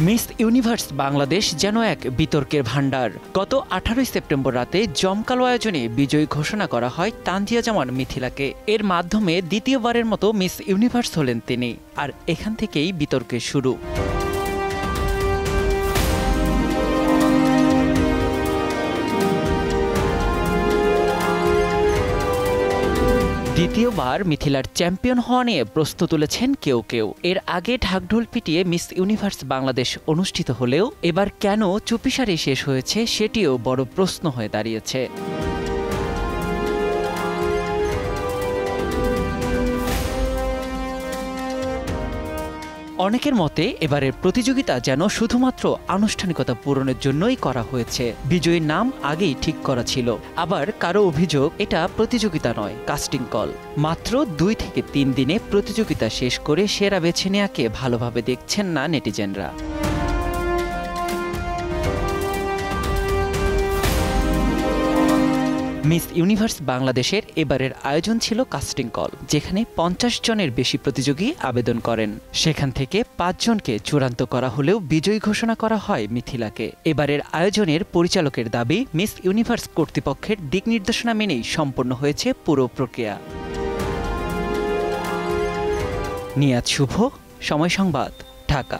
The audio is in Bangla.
মিস ইউনিভার্স বাংলাদেশ যেন এক বিতর্কের ভান্ডার। গত 18 সেপ্টেম্বর রাতে জমকালো আয়োজনে বিজয়ী ঘোষণা করা হয় তানজিয়া জামান মিথিলাকে। এর মাধ্যমে দ্বিতীয়বারের মতো মিস ইউনিভার্স হলেন তিনি, আর এখান থেকেই বিতর্কের শুরু। দ্বিতীয়বার মিথিলার চ্যাম্পিয়ন হওয়া নিয়ে প্রশ্ন তুলেছেন কেউ কেউ। এর আগে ঢাকঢোল পিটিয়ে মিস ইউনিভার্স বাংলাদেশ অনুষ্ঠিত হলেও এবার কেন চুপিসারে শেষ হয়েছে সেটিও বড় প্রশ্ন হয়ে দাঁড়িয়েছে। অনেকের মতে এবারের প্রতিযোগিতা যেন শুধুমাত্র আনুষ্ঠানিকতা পূরণের জন্যই করা হয়েছে। বিজয়ীর নাম আগেই ঠিক করা ছিল। আবার কারো অভিযোগ এটা প্রতিযোগিতা নয়, কাস্টিং কল। মাত্র 2 থেকে 3 দিনে প্রতিযোগিতা শেষ করে সেরা বেছে নেওয়াকে ভালোভাবে দেখছেন না নেটিজেনরা। মিস ইউনিভার্স বাংলাদেশের এবারের আয়োজন ছিল কাস্টিং কল, যেখানে 50 জনের বেশি প্রতিযোগী আবেদন করেন। সেখান থেকে 5 জনকে চূড়ান্ত করা হলেও বিজয়ী ঘোষণা করা হয় মিথিলাকে। এবারের আয়োজনের পরিচালকের দাবি, মিস ইউনিভার্স কর্তৃপক্ষের দিক নির্দেশনা মেনেই সম্পন্ন হয়েছে পুরো প্রক্রিয়া। নিয়াত শুভ, সময় সংবাদ, ঢাকা।